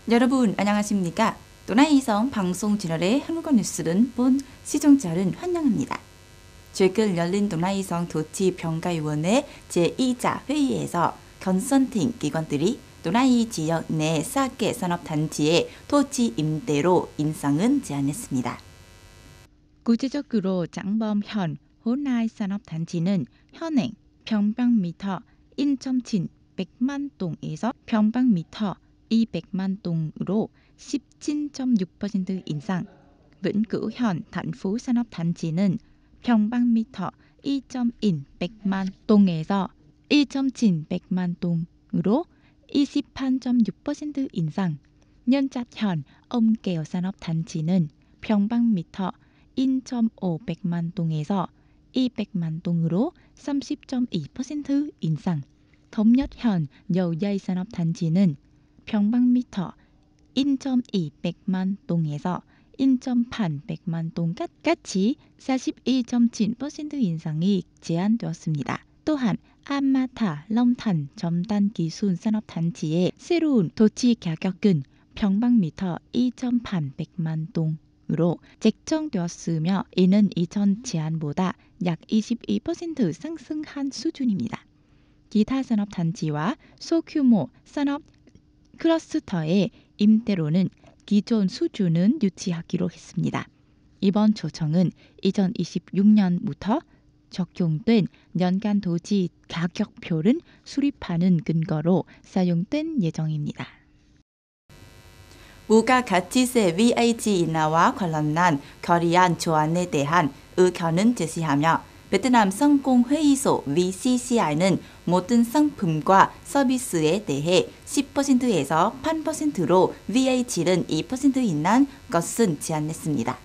여러분 안녕하십니까? 또나이성 방송 채널의 한국어 뉴스는 본 시청자를 환영합니다. 최근 열린 또나이성 도시평가위원회 제2차 회의에서 컨설팅 기관들이 또나이 지역 내 4개 산업단지의 토지 임대료 인상은 제안했습니다. 구체적으로 장범현 호나이 산업단지는 현행 평방미터 1.7 100만 동에서 평방미터 200만 동으로 17.6% 인상, vĩnh cửu 현 thành phố 산업단지는 평방미터 2.1 100만 동에서 1.7 100만 동으로 28.6% 인상, nhân trạch 현 옴개어 산업단지는 평방미터 1.5 100만 동에서 200만 동으로 30.2% 인상, thống nhất 현 여우야이 산업단지는 평방미터 1.2 100만 동에서 1.8 100만 동까지 41.7% 인상이 제한되었습니다. 또한 안마타, 럼탄, 점단 기순 산업단지의 새로운 토지 가격은 평방미터 2.8 100만 동으로 책정되었으며 이는 이전 제한보다 약 22% 상승한 수준입니다. 기타 산업단지와 소규모 산업 클러스터의 임대료는 기존 수준은 유지하기로 했습니다. 이번 조정은 2026년부터 적용된 연간 토지 가격표를 수립하는 근거로 사용된 예정입니다. 무가가치세 VAT 인하와 관련한 거리안 조안에 대한 의견은 제시하며 베트남 상공회의소 VCCI는 모든 상품과 서비스에 대해 10%에서 8%로 VAT를 2% 인하한 것은 제안했습니다.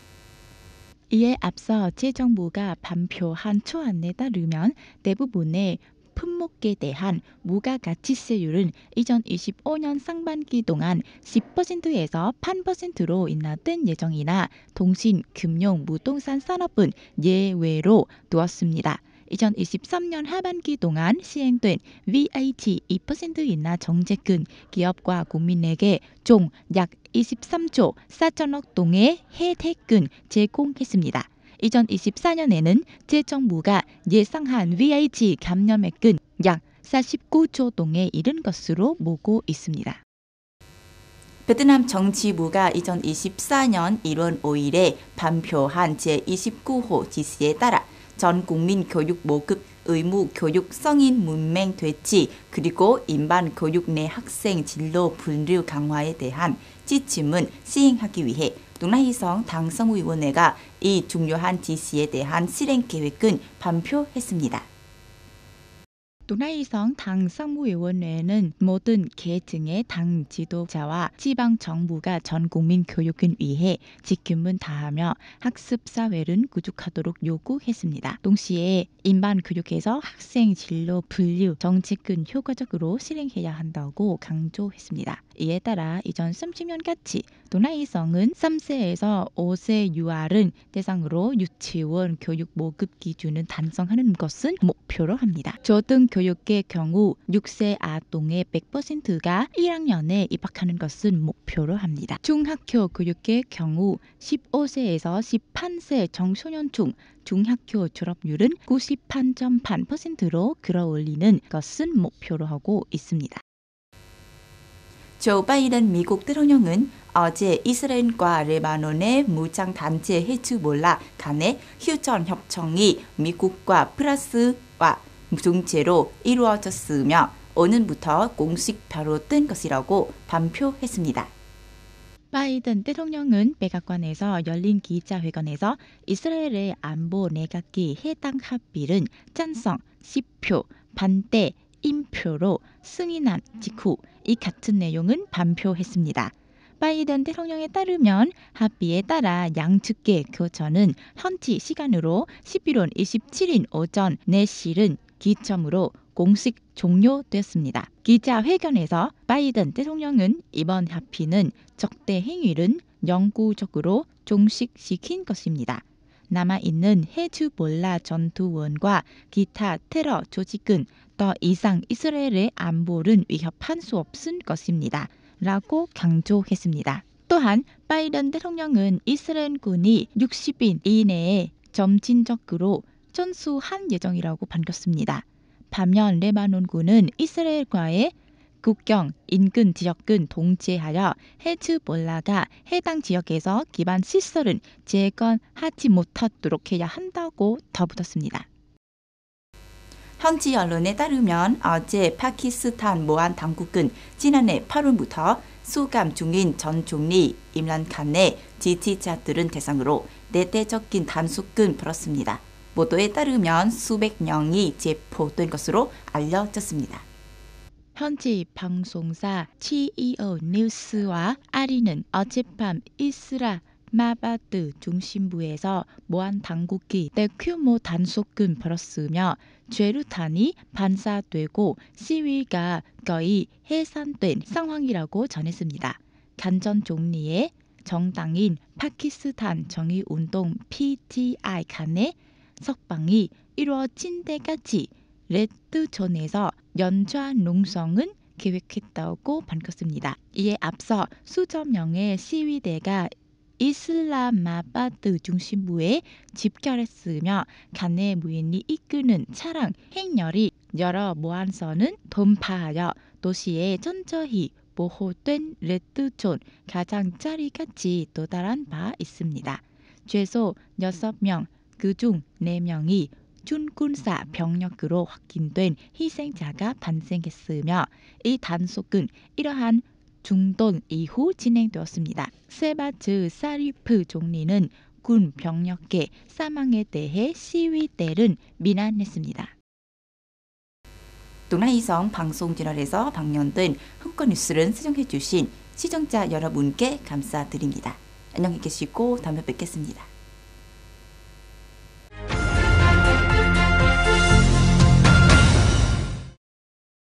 이에 앞서 재정부가 발표한 초안에 따르면 대부분의 품목에 대한 무가가치세율은 2025년 상반기 동안 10%에서 8%로 인하될 예정이나 통신, 금융, 부동산 산업은 예외로 두었습니다. 2023년 하반기 동안 시행된 VAT 2% 인하 정책은 기업과 국민에게 총 약 23조 4천억 동의 혜택을 제공했습니다. 2024년에는 재정부가 예상한 VAT 감면액은 약 49조 동에 이른 것으로 보고 있습니다. 베트남 정치부가 2024년 1월 5일에 발표한 제29호 지시에 따라 전 국민 교육 모급 의무 교육 성인 문맹 퇴치 그리고 일반 교육 내 학생 진로 분류 강화에 대한 지침은 시행하기 위해 또나이성 당성위원회가 이 중요한 지시에 대한 실행 계획을 발표했습니다. 또나이성 당상무위원회는 모든 계층의 당 지도자와 지방 정부가 전 국민 교육을 위해 지킴을 다하며 학습 사회를 구축하도록 요구했습니다. 동시에 일반 교육에서 학생 진로 분류 정책은 효과적으로 실행해야 한다고 강조했습니다. 이에 따라 2030년까지 또나이성은 3세에서 5세 유아를 대상으로 유치원 교육 모급 기준을 달성하는 것을 목표로 합니다. 초등교육의 경우 6세 아동의 100%가 1학년에 입학하는 것을 목표로 합니다. 중학교 교육의 경우 15세에서 18세 청소년 중 중학교 졸업률은 98.8%로 끌어올리는 것을 목표로 하고 있습니다. 조 바이든 미국 대통령은 어제 이스라엘과 레바논의 무장단체 헤즈볼라 간의 휴전 협정이 미국과 프랑스와 중재로 이루어졌으며 오늘부터 공식 발효된 것이라고 발표했습니다. 바이든 대통령은 백악관에서 열린 기자회견에서 이스라엘의 안보 내각기 해당 합의를 찬성 10표, 반대 1표로 승인한 직후 이 같은 내용은 발표했습니다. 바이든 대통령에 따르면 합의에 따라 양측의 교전은 현지 시간으로 11월 27일 오전 4시를 기점으로 공식 종료됐습니다. 기자회견에서 바이든 대통령은 이번 합의는 적대 행위를 영구적으로 종식시킨 것입니다. 남아있는 헤즈볼라 전투원과 기타 테러 조직은 더 이상 이스라엘의 안보를 위협할 수 없을 것입니다. 라고 강조했습니다. 또한 바이든 대통령은 이스라엘군이 60일 이내에 점진적으로 전수한 예정이라고 밝혔습니다. 반면 레바논군은 이스라엘과의 국경 인근 지역은 동치하여 헤즈볼라가 해당 지역에서 기반 시설은 재건하지 못하도록 해야 한다고 덧붙였습니다. 현지 언론에 따르면 어제 파키스탄 모한 당국은 지난해 8월부터 수감 중인 전 총리 임란 칸의 지지자들은 대상으로 내대적인 단속을 벌였습니다. 보도에 따르면 수백 명이 체포된 것으로 알려졌습니다. 현지 방송사 CEO 뉴스와 아리는 어젯밤 이슬라마바드 중심부에서 모한 당국이 대규모 단속을 벌였으며 죄루탄이 반사되고 시위가 거의 해산된 상황이라고 전했습니다. 간 전 총리의 정당인 파키스탄 정의운동 PTI 간의 석방이 이루어진 데까지 레드존에서 연좌 농성은 계획했다고 밝혔습니다. 이에 앞서 수천 명의 시위대가 이슬라마바드 중심부에 집결했으며 간의 무인이 이끄는 차량 행렬이 여러 모안선은 돌파하여 도시에 천천히 보호된 레드존 가장자리까지 도달한 바 있습니다. 최소 6명, 그중 4명이 준군사 병력으로 확인된 희생자가 발생했으며 이 단속은 이러한 중동 이후 진행되었습니다. 세바즈 사리프 총리는 군 병력의 사망에 대해 시위대를 비난했습니다. 동아이성 방송 채널에서 방영된 흥권 뉴스를 수정해 주신 시청자 여러분께 감사드립니다. 안녕히 계시고 다음에 뵙겠습니다.